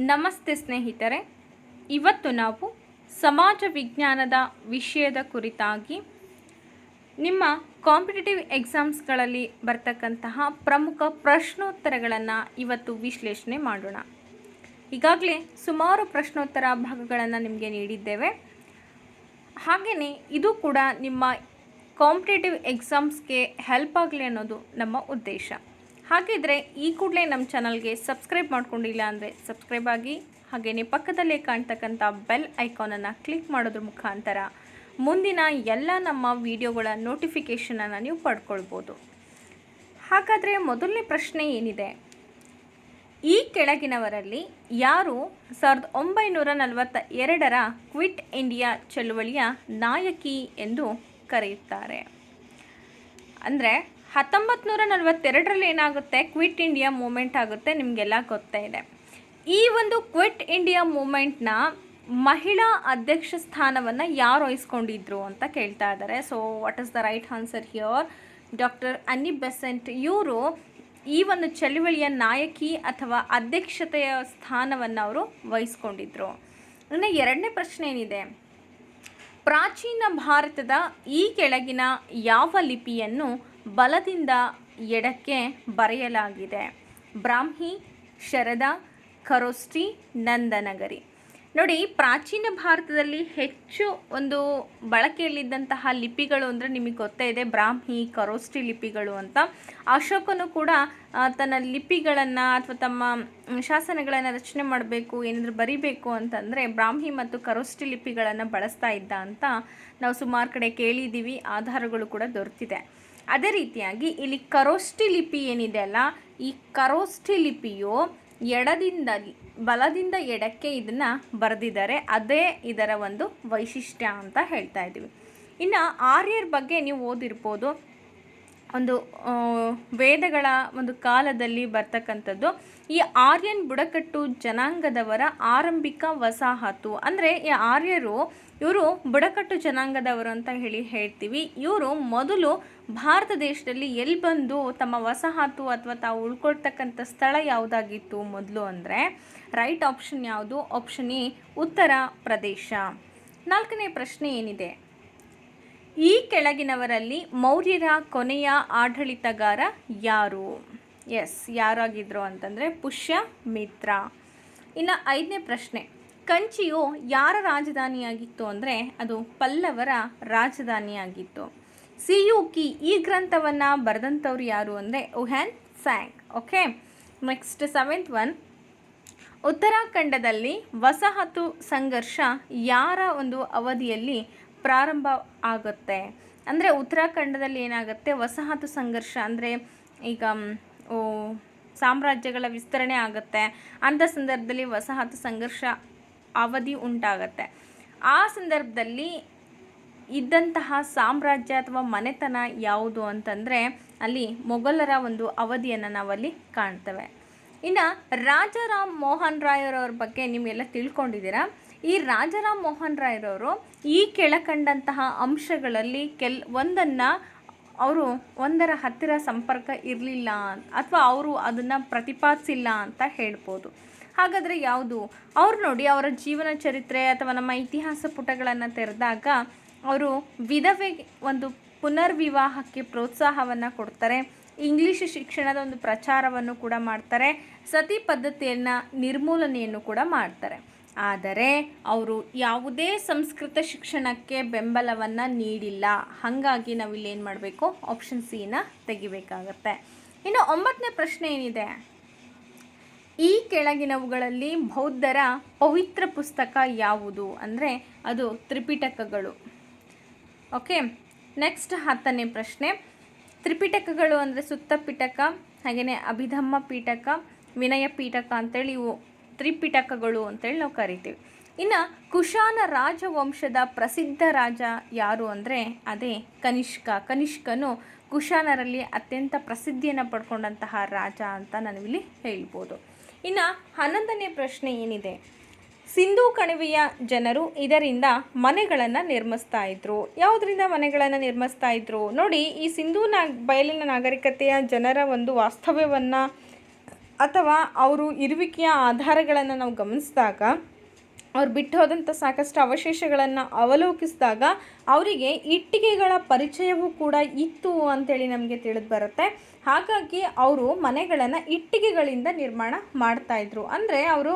ನಮಸ್ತೆ ಸ್ನೇಹಿತರೆ, ಇವತ್ತು ನಾವು ಸಮಾಜ ವಿಜ್ಞಾನದ ವಿಷಯದ ಕುರಿತಾಗಿ ನಿಮ್ಮ ಕಾಂಪಿಟೇಟಿವ್ ಎಕ್ಸಾಮ್ಸ್ಗಳಲ್ಲಿ ಬರ್ತಕ್ಕಂತಹ ಪ್ರಮುಖ ಪ್ರಶ್ನೋತ್ತರಗಳನ್ನು ಇವತ್ತು ವಿಶ್ಲೇಷಣೆ ಮಾಡೋಣ. ಈಗಾಗಲೇ ಸುಮಾರು ಪ್ರಶ್ನೋತ್ತರ ಭಾಗಗಳನ್ನು ನಿಮಗೆ ನೀಡಿದ್ದೇವೆ. ಹಾಗೆಯೇ ಇದು ಕೂಡ ನಿಮ್ಮ ಕಾಂಪಿಟೇಟಿವ್ ಎಕ್ಸಾಮ್ಸ್ಗೆ ಹೆಲ್ಪ್ ಆಗಲಿ ಅನ್ನೋದು ನಮ್ಮ ಉದ್ದೇಶ. ಹಾಗಿದ್ರೆ ಈ ಕೂಡಲೇ ನಮ್ಮ ಚಾನಲ್ಗೆ ಸಬ್ಸ್ಕ್ರೈಬ್ ಮಾಡ್ಕೊಂಡಿಲ್ಲ ಅಂದರೆ ಸಬ್ಸ್ಕ್ರೈಬ್ ಆಗಿ, ಹಾಗೆಯೇ ಪಕ್ಕದಲ್ಲೇ ಕಾಣ್ತಕ್ಕಂಥ ಬೆಲ್ ಐಕಾನನ್ನು ಕ್ಲಿಕ್ ಮಾಡೋದ್ರ ಮುಖಾಂತರ ಮುಂದಿನ ಎಲ್ಲ ನಮ್ಮ ವಿಡಿಯೋಗಳ ನೋಟಿಫಿಕೇಷನನ್ನು ನೀವು ಪಡ್ಕೊಳ್ಬೋದು. ಹಾಗಾದರೆ ಮೊದಲನೇ ಪ್ರಶ್ನೆ ಏನಿದೆ, ಈ ಕೆಳಗಿನವರಲ್ಲಿ ಯಾರು 1942ರ ಕ್ವಿಟ್ ಇಂಡಿಯಾ ಚಳುವಳಿಯ ನಾಯಕಿ ಎಂದು ಕರೆಯುತ್ತಾರೆ? ಅಂದರೆ 1942ರಲ್ಲಿ ಏನಾಗುತ್ತೆ, ಕ್ವಿಟ್ ಇಂಡಿಯಾ ಮೂಮೆಂಟ್ ಆಗುತ್ತೆ, ನಿಮಗೆಲ್ಲ ಗೊತ್ತೇ ಇದೆ. ಈ ಒಂದು ಕ್ವಿಟ್ ಇಂಡಿಯಾ ಮೂಮೆಂಟ್ನ ಮಹಿಳಾ ಅಧ್ಯಕ್ಷ ಸ್ಥಾನವನ್ನು ಯಾರು ವಹಿಸ್ಕೊಂಡಿದ್ರು ಅಂತ ಕೇಳ್ತಾ ಇದ್ದಾರೆ. So what is the right answer here? Doctor ಅನ್ನಿ ಬೆಸೆಂಟ್ ಇವರು ಈ ಒಂದು ಚಳುವಳಿಯ ನಾಯಕಿ ಅಥವಾ ಅಧ್ಯಕ್ಷತೆಯ ಸ್ಥಾನವನ್ನು ಅವರು ವಹಿಸ್ಕೊಂಡಿದ್ರು. ಇನ್ನು ಎರಡನೇ ಪ್ರಶ್ನೆ ಏನಿದೆ, ಪ್ರಾಚೀನ ಭಾರತದ ಈ ಕೆಳಗಿನ ಯಾವ ಲಿಪಿಯನ್ನು ಬಲದಿಂದ ಎಡಕ್ಕೆ ಬರೆಯಲಾಗಿದೆ? ಬ್ರಾಹ್ಮಿ, ಶರದಾ, ಖರೋಷ್ಠಿ, ನಂದನಗರಿ. ನೋಡಿ, ಪ್ರಾಚೀನ ಭಾರತದಲ್ಲಿ ಹೆಚ್ಚು ಒಂದು ಬಳಕೆಯಲ್ಲಿದ್ದಂತಹ ಲಿಪಿಗಳು ಅಂದರೆ ನಿಮಗೆ ಗೊತ್ತೇ ಇದೆ, ಬ್ರಾಹ್ಮಿ, ಖರೋಷ್ಠಿ ಲಿಪಿಗಳು ಅಂತ. ಅಶೋಕನು ಕೂಡ ತನ್ನ ಲಿಪಿಗಳನ್ನು ಅಥವಾ ತಮ್ಮ ಶಾಸನಗಳನ್ನು ರಚನೆ ಮಾಡಬೇಕು, ಏನಾದರೂ ಬರಿಬೇಕು ಅಂತಂದರೆ ಬ್ರಾಹ್ಮಿ ಮತ್ತು ಖರೋಷ್ಠಿ ಲಿಪಿಗಳನ್ನು ಬಳಸ್ತಾ ಇದ್ದ ಅಂತ ನಾವು ಸುಮಾರು ಕಡೆ ಕೇಳಿದ್ದೀವಿ, ಆಧಾರಗಳು ಕೂಡ ದೊರೆತಿದೆ. ಅದೇ ರೀತಿಯಾಗಿ ಇಲ್ಲಿ ಖರೋಷ್ಠಿ ಲಿಪಿ ಏನಿದೆ ಅಲ್ಲ, ಈ ಖರೋಷ್ಠಿ ಲಿಪಿಯು ಬಲದಿಂದ ಎಡಕ್ಕೆ ಇದನ್ನು ಬರೆದಿದ್ದಾರೆ. ಅದೇ ಇದರ ಒಂದು ವೈಶಿಷ್ಟ್ಯ ಅಂತ ಹೇಳ್ತಾ ಇದ್ದೀವಿ. ಇನ್ನು ಆರ್ಯರ ಬಗ್ಗೆ ನೀವು ಓದಿರ್ಬೋದು, ಒಂದು ವೇದಗಳ ಒಂದು ಕಾಲದಲ್ಲಿ ಬರ್ತಕ್ಕಂಥದ್ದು. ಈ ಆರ್ಯನ್ ಬುಡಕಟ್ಟು ಜನಾಂಗದವರ ಆರಂಭಿಕ ವಸಾಹತು ಅಂದರೆ ಈ ಆರ್ಯರು ಇವರು ಬುಡಕಟ್ಟು ಜನಾಂಗದವರು ಅಂತ ಹೇಳ್ತೀವಿ. ಇವರು ಮೊದಲು ಭಾರತ ದೇಶದಲ್ಲಿ ಎಲ್ಲಿ ಬಂದು ತಮ್ಮ ವಸಾಹತು ಅಥವಾ ತಾವು ಉಳ್ಕೊಳ್ತಕ್ಕಂಥ ಸ್ಥಳ ಯಾವುದಾಗಿತ್ತು ಮೊದಲು ಅಂದರೆ ರೈಟ್ ಆಪ್ಷನ್ ಯಾವುದು? Option A Uttar Pradesh. ನಾಲ್ಕನೇ ಪ್ರಶ್ನೆ ಏನಿದೆ, ಈ ಕೆಳಗಿನವರಲ್ಲಿ ಮೌರ್ಯರ ಕೊನೆಯ ಆಡಳಿತಗಾರ ಯಾರು? ಯಾರಾಗಿದ್ರು ಅಂತಂದರೆ ಪುಷ್ಯಮಿತ್ರ. ಇನ್ನು ಐದನೇ ಪ್ರಶ್ನೆ, ಕಂಚಿಯು ಯಾರ ರಾಜಧಾನಿಯಾಗಿತ್ತು ಅಂದರೆ ಅದು ಪಲ್ಲವರ ರಾಜಧಾನಿಯಾಗಿತ್ತು. ಸಿಯುಕಿ ಈ ಗ್ರಂಥವನ್ನು ಬರೆದಂಥವ್ರು ಯಾರು ಅಂದರೆ Hiuen Tsang. Okay, next seventh one, ಉತ್ತರಾಖಂಡದಲ್ಲಿ ವಸಾಹತು ಸಂಘರ್ಷ ಯಾರ ಒಂದು ಅವಧಿಯಲ್ಲಿ ಪ್ರಾರಂಭ ಆಗುತ್ತೆ? ಅಂದರೆ ಉತ್ತರಾಖಂಡದಲ್ಲಿ ಏನಾಗುತ್ತೆ, ವಸಾಹತು ಸಂಘರ್ಷ ಅಂದರೆ ಈಗ ಸಾಮ್ರಾಜ್ಯಗಳ ವಿಸ್ತರಣೆ ಆಗುತ್ತೆ, ಅಂಥ ಸಂದರ್ಭದಲ್ಲಿ ವಸಾಹತು ಸಂಘರ್ಷ ಅವಧಿ ಉಂಟಾಗತ್ತೆ. ಆ ಸಂದರ್ಭದಲ್ಲಿ ಇದ್ದಂತಹ ಸಾಮ್ರಾಜ್ಯ ಅಥವಾ ಮನೆತನ ಯಾವುದು ಅಂತಂದರೆ ಅಲ್ಲಿ ಮೊಘಲರ ಒಂದು ಅವಧಿಯನ್ನು ನಾವಲ್ಲಿ ಕಾಣ್ತೇವೆ. ಇನ್ನು ರಾಜಾರಾಮ್ ಮೋಹನ್ ರಾಯರವ್ರ ಬಗ್ಗೆ ನೀವೆಲ್ಲ ತಿಳ್ಕೊಂಡಿದ್ದೀರಾ. ಈ ರಾಜಾರಾಮ್ ಮೋಹನ್ ರಾಯರವರು ಈ ಕೆಳಕಂಡಂತಹ ಅಂಶಗಳಲ್ಲಿ ಒಂದನ್ನು ಅವರು ಒಂದರ ಹತ್ತಿರ ಸಂಪರ್ಕ ಇರಲಿಲ್ಲ ಅಥವಾ ಅವರು ಅದನ್ನು ಪ್ರತಿಪಾದಿಸಿಲ್ಲ ಅಂತ ಹೇಳ್ಬೋದು. ಹಾಗಾದರೆ ಯಾವುದು? ಅವ್ರು ನೋಡಿ, ಅವರ ಜೀವನ ಚರಿತ್ರೆ ಅಥವಾ ನಮ್ಮ ಇತಿಹಾಸ ಪುಟಗಳನ್ನು ತೆರೆದಾಗ ಅವರು ವಿಧವೆ ಒಂದು ಪುನರ್ವಿವಾಹಕ್ಕೆ ಪ್ರೋತ್ಸಾಹವನ್ನು ಕೊಡ್ತಾರೆ, ಇಂಗ್ಲೀಷ್ ಶಿಕ್ಷಣದ ಒಂದು ಪ್ರಚಾರವನ್ನು ಕೂಡ ಮಾಡ್ತಾರೆ, ಸತಿ ಪದ್ಧತಿಯನ್ನು ನಿರ್ಮೂಲನೆಯನ್ನು ಕೂಡ ಮಾಡ್ತಾರೆ. ಆದರೆ ಅವರು ಯಾವುದೇ ಸಂಸ್ಕೃತ ಶಿಕ್ಷಣಕ್ಕೆ ಬೆಂಬಲವನ್ನು ನೀಡಿಲ್ಲ. ಹಾಗಾಗಿ ನಾವಿಲ್ಲಿ ಏನು ಮಾಡಬೇಕು? ಆಪ್ಷನ್ ಸಿನ ತೆಗಿಬೇಕಾಗತ್ತೆ. ಇನ್ನು ಒಂಬತ್ತನೇ ಪ್ರಶ್ನೆ ಏನಿದೆ, ಈ ಕೆಳಗಿನವುಗಳಲ್ಲಿ ಬೌದ್ಧರ ಪವಿತ್ರ ಪುಸ್ತಕ ಯಾವುದು? ಅಂದರೆ ಅದು ತ್ರಿಪಿಟಕಗಳು. ಓಕೆ, ನೆಕ್ಸ್ಟ್ 10ನೇ ಪ್ರಶ್ನೆ, ತ್ರಿಪಿಟಕಗಳು ಅಂದರೆ ಸುತ್ತ ಪಿಟಕ, ಹಾಗೆಯೇ ಅಭಿಧಮ್ಮ ಪೀಠಕ, ವಿನಯ ಪೀಠಕ ಅಂತೇಳಿ ಇವು ತ್ರಿಪಿಟಕಗಳು ಅಂತೇಳಿ ನಾವು ಕರಿತೀವಿ. ಇನ್ನು ಕುಶಾನ ರಾಜವಂಶದ ಪ್ರಸಿದ್ಧ ರಾಜ ಯಾರು ಅಂದರೆ ಅದೇ ಕನಿಷ್ಕ. ಕನಿಷ್ಕನು ಕುಶಾನರಲ್ಲಿ ಅತ್ಯಂತ ಪ್ರಸಿದ್ಧಿಯನ್ನು ಪಡ್ಕೊಂಡಂತಹ ರಾಜ ಅಂತ ನಾವಿಲ್ಲಿ ಹೇಳ್ಬೋದು. ಇನ್ನು 11ನೇ ಪ್ರಶ್ನೆ ಏನಿದೆ, ಸಿಂಧೂ ಕಣಿವೆಯ ಜನರು ಇದರಿಂದ ಮನೆಗಳನ್ನು ನಿರ್ಮಿಸ್ತಾ ಇದ್ರು. ಯಾವುದರಿಂದ ಮನೆಗಳನ್ನು ನಿರ್ಮಿಸ್ತಾ ಇದ್ರು? ನೋಡಿ, ಈ ಸಿಂಧೂ ಬಯಲಿನ ನಾಗರಿಕತೆಯ ಜನರ ಒಂದು ವಾಸ್ತವ್ಯವನ್ನು ಅಥವಾ ಅವರು ಇರುವಿಕೆಯ ಆಧಾರಗಳನ್ನು ನಾವು ಗಮನಿಸಿದಾಗ, ಅವ್ರು ಬಿಟ್ಟು ಹೋದಂಥ ಸಾಕಷ್ಟು ಅವಶೇಷಗಳನ್ನು ಅವಲೋಕಿಸಿದಾಗ ಅವರಿಗೆ ಇಟ್ಟಿಗೆಗಳ ಪರಿಚಯವೂ ಕೂಡ ಇತ್ತು ಅಂಥೇಳಿ ನಮಗೆ ತಿಳಿದು ಬರುತ್ತೆ. ಹಾಗಾಗಿ ಅವರು ಮನೆಗಳನ್ನು ಇಟ್ಟಿಗೆಗಳಿಂದ ನಿರ್ಮಾಣ ಮಾಡ್ತಾಯಿದ್ರು. ಅಂದರೆ ಅವರು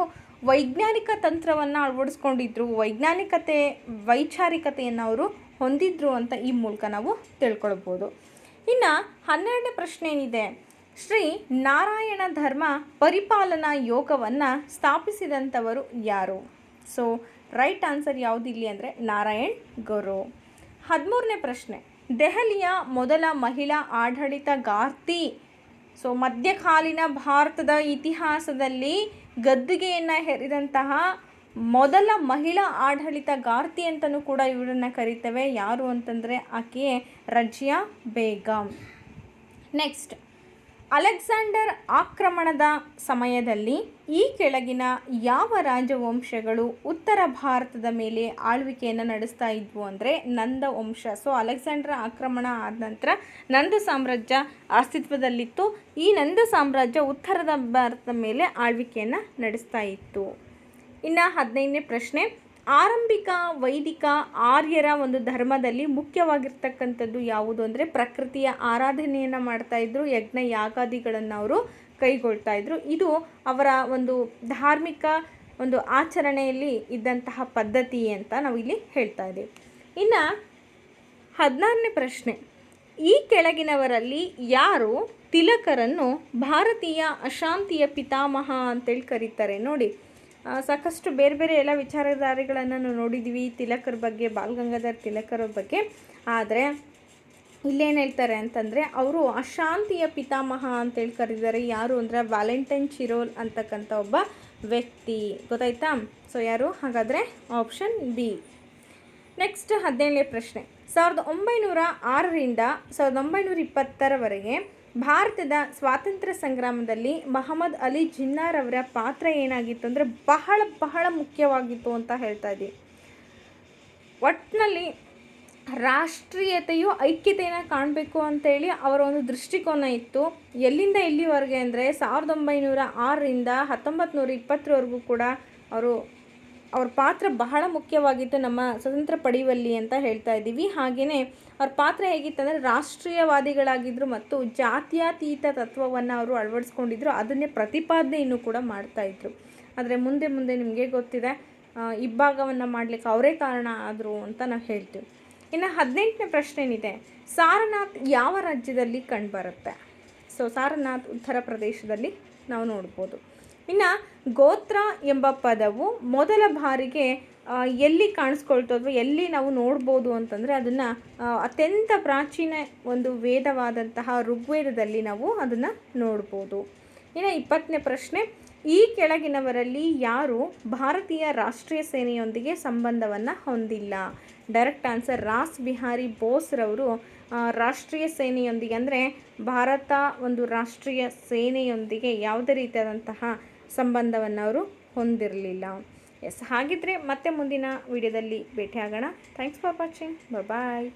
ವೈಜ್ಞಾನಿಕ ತಂತ್ರವನ್ನು ಅಳವಡಿಸ್ಕೊಂಡಿದ್ರು, ವೈಚಾರಿಕತೆಯನ್ನು ಅವರು ಹೊಂದಿದ್ರು ಅಂತ ಈ ಮೂಲಕ ನಾವು ತಿಳ್ಕೊಳ್ಬೋದು. ಇನ್ನು 12ನೇ ಪ್ರಶ್ನೆ ಏನಿದೆ, ಶ್ರೀ ನಾರಾಯಣ ಧರ್ಮ ಪರಿಪಾಲನಾ ಯೋಗವನ್ನು ಸ್ಥಾಪಿಸಿದಂಥವರು ಯಾರು? ಸೊ ರೈಟ್ ಆನ್ಸರ್ ಯಾವುದಿಲ್ಲಿ ಅಂದರೆ ನಾರಾಯಣ್ ಗುರು. 13ನೇ ಪ್ರಶ್ನೆ, ದೆಹಲಿಯ ಮೊದಲ ಮಹಿಳಾ ಆಡಳಿತಗಾರ್ತಿ. ಸೊ ಮಧ್ಯಕಾಲೀನ ಭಾರತದ ಇತಿಹಾಸದಲ್ಲಿ ಗದ್ದುಗೆಯನ್ನು ಹೆರಿದಂತಹ ಮೊದಲ ಮಹಿಳಾ ಆಡಳಿತಗಾರ್ತಿ ಅಂತಲೂ ಕೂಡ ಇವರನ್ನು ಕರೀತೇವೆ. ಯಾರು ಅಂತಂದರೆ ಆಕೆಯೇ ರಜಿಯಾ ಬೇಗಂ. ನೆಕ್ಸ್ಟ್, ಅಲೆಕ್ಸಾಂಡರ್ ಆಕ್ರಮಣದ ಸಮಯದಲ್ಲಿ ಈ ಕೆಳಗಿನ ಯಾವ ರಾಜವಂಶಗಳು ಉತ್ತರ ಭಾರತದ ಮೇಲೆ ಆಳ್ವಿಕೆಯನ್ನು ನಡೆಸ್ತಾ ಇದ್ವು ಅಂದರೆ ನಂದ ವಂಶ. ಸೊ ಅಲೆಕ್ಸಾಂಡರ್ ಆಕ್ರಮಣ ಆದ ನಂತರ ನಂದ ಸಾಮ್ರಾಜ್ಯ ಅಸ್ತಿತ್ವದಲ್ಲಿತ್ತು. ಈ ನಂದ ಸಾಮ್ರಾಜ್ಯ ಉತ್ತರದ ಭಾರತದ ಮೇಲೆ ಆಳ್ವಿಕೆಯನ್ನು ನಡೆಸ್ತಾ ಇತ್ತು. ಇನ್ನು 15ನೇ ಪ್ರಶ್ನೆ, ಆರಂಭಿಕ ವೈದಿಕ ಆರ್ಯರ ಒಂದು ಧರ್ಮದಲ್ಲಿ ಮುಖ್ಯವಾಗಿರ್ತಕ್ಕಂಥದ್ದು ಯಾವುದು ಅಂದರೆ ಪ್ರಕೃತಿಯ ಆರಾಧನೆಯನ್ನು ಮಾಡ್ತಾಯಿದ್ರು, ಯಜ್ಞ ಯಾಗಾದಿಗಳನ್ನು ಅವರು ಕೈಗೊಳ್ತಾ ಇದ್ರು. ಇದು ಅವರ ಒಂದು ಧಾರ್ಮಿಕ ಒಂದು ಆಚರಣೆಯಲ್ಲಿ ಇದ್ದಂತಹ ಪದ್ಧತಿ ಅಂತ ನಾವು ಇಲ್ಲಿ ಹೇಳ್ತಾ ಇದ್ದೀವಿ. ಇನ್ನು 16ನೇ ಪ್ರಶ್ನೆ, ಈ ಕೆಳಗಿನವರಲ್ಲಿ ಯಾರು ತಿಲಕರನ್ನು ಭಾರತೀಯ ಅಶಾಂತಿಯ ಪಿತಾಮಹ ಅಂತೇಳಿ ಕರೀತಾರೆ? ನೋಡಿ, ಸಾಕಷ್ಟು ಬೇರೆ ಬೇರೆ ಎಲ್ಲ ವಿಚಾರಧಾರೆಗಳನ್ನು ನಾವು ನೋಡಿದ್ದೀವಿ ತಿಲಕರ ಬಗ್ಗೆ, ಬಾಲ್ ಗಂಗಾಧರ್ ತಿಲಕರ ಬಗ್ಗೆ. ಆದರೆ ಇಲ್ಲೇನು ಹೇಳ್ತಾರೆ ಅಂತಂದರೆ ಅವರು ಅಶಾಂತಿಯ ಪಿತಾಮಹ ಅಂತೇಳಿ ಕರೀತಾರೆ. ಯಾರು ಅಂದರೆ ವ್ಯಾಲೆಂಟೈನ್ ಚಿರೋಲ್ ಅಂತಕ್ಕಂಥ ಒಬ್ಬ ವ್ಯಕ್ತಿ. ಗೊತ್ತಾಯ್ತಾ? ಸೊ ಯಾರು? ಹಾಗಾದರೆ ಆಪ್ಷನ್ ಬಿ. ನೆಕ್ಸ್ಟ್ 17ನೇ ಪ್ರಶ್ನೆ, 1906ರಿಂದ 1920ರವರೆಗೆ ಭಾರತದ ಸ್ವಾತಂತ್ರ್ಯ ಸಂಗ್ರಾಮದಲ್ಲಿ ಮಹಮ್ಮದ್ ಅಲಿ ಜಿನ್ನಾರವರ ಪಾತ್ರ ಏನಾಗಿತ್ತು ಅಂದರೆ ಬಹಳ ಮುಖ್ಯವಾಗಿತ್ತು ಅಂತ ಹೇಳ್ತಾ ಇದ್ದೀವಿ. ಒಟ್ಟಿನಲ್ಲಿ ರಾಷ್ಟ್ರೀಯತೆಯು ಐಕ್ಯತೆಯನ್ನು ಕಾಣಬೇಕು ಅಂತೇಳಿ ಅವರ ಒಂದು ದೃಷ್ಟಿಕೋನ ಇತ್ತು. ಎಲ್ಲಿಂದ ಎಲ್ಲಿವರೆಗೆ ಅಂದರೆ 1906ರಿಂದ 1920ರವರೆಗೂ ಕೂಡ ಅವ್ರ ಪಾತ್ರ ಬಹಳ ಮುಖ್ಯವಾಗಿತ್ತು ನಮ್ಮ ಸ್ವತಂತ್ರ ಪಡೆಯುವಲ್ಲಿ ಅಂತ ಹೇಳ್ತಾ ಇದ್ದೀವಿ. ಹಾಗೆಯೇ ಅವ್ರ ಪಾತ್ರ ಹೇಗಿತ್ತು ಅಂದರೆ ರಾಷ್ಟ್ರೀಯವಾದಿಗಳಾಗಿದ್ದರು ಮತ್ತು ಜಾತ್ಯತೀತ ತತ್ವವನ್ನು ಅವರು ಅಳವಡಿಸ್ಕೊಂಡಿದ್ರು. ಅದನ್ನೇ ಪ್ರತಿಪಾದನೆಯನ್ನು ಕೂಡ ಮಾಡ್ತಾಯಿದ್ರು. ಆದರೆ ಮುಂದೆ ನಿಮಗೆ ಗೊತ್ತಿದೆ ಇಬ್ಬಾಗವನ್ನು ಮಾಡಲಿಕ್ಕೆ ಅವರೇ ಕಾರಣ ಆದರು ಅಂತ ನಾವು ಹೇಳ್ತೀವಿ. ಇನ್ನು 18ನೇ ಪ್ರಶ್ನೆ ಏನಿದೆ, ಸಾರನಾಥ್ ಯಾವ ರಾಜ್ಯದಲ್ಲಿ ಕಂಡುಬರುತ್ತೆ? ಸೊ ಸಾರನಾಥ್ ಉತ್ತರ ಪ್ರದೇಶದಲ್ಲಿ ನಾವು ನೋಡ್ಬೋದು. ಇನ್ನು ಗೋತ್ರ ಎಂಬ ಪದವು ಮೊದಲ ಬಾರಿಗೆ ಎಲ್ಲಿ ಕಾಣಿಸ್ಕೊಳ್ತು ಅಥವಾ ಎಲ್ಲಿ ನಾವು ನೋಡ್ಬೋದು ಅಂತಂದರೆ ಅದನ್ನು ಅತ್ಯಂತ ಪ್ರಾಚೀನ ಒಂದು ವೇದವಾದಂತಹ ಋಗ್ವೇದದಲ್ಲಿ ನಾವು ಅದನ್ನು ನೋಡ್ಬೋದು. ಇನ್ನು 20ನೇ ಪ್ರಶ್ನೆ, ಈ ಕೆಳಗಿನವರಲ್ಲಿ ಯಾರು ಭಾರತೀಯ ರಾಷ್ಟ್ರೀಯ ಸೇನೆಯೊಂದಿಗೆ ಸಂಬಂಧವನ್ನು ಹೊಂದಿಲ್ಲ? ಡೈರೆಕ್ಟ್ ಆನ್ಸರ್ ರಾಸ್ ಬಿಹಾರಿ ಬೋಸ್ರವರು ರಾಷ್ಟ್ರೀಯ ಸೇನೆಯೊಂದಿಗೆ ಅಂದರೆ ಭಾರತ ಒಂದು ರಾಷ್ಟ್ರೀಯ ಸೇನೆಯೊಂದಿಗೆ ಯಾವುದೇ ರೀತಿಯಾದಂತಹ ಸಂಬಂಧವನ್ನು ಅವರು ಹೊಂದಿರಲಿಲ್ಲ. ಎಸ್, ಹಾಗಿದ್ದರೆ ಮತ್ತೆ ಮುಂದಿನ ವಿಡಿಯೋದಲ್ಲಿ ಭೇಟಿಯಾಗೋಣ. Thanks for watching. ಬಾಯ್.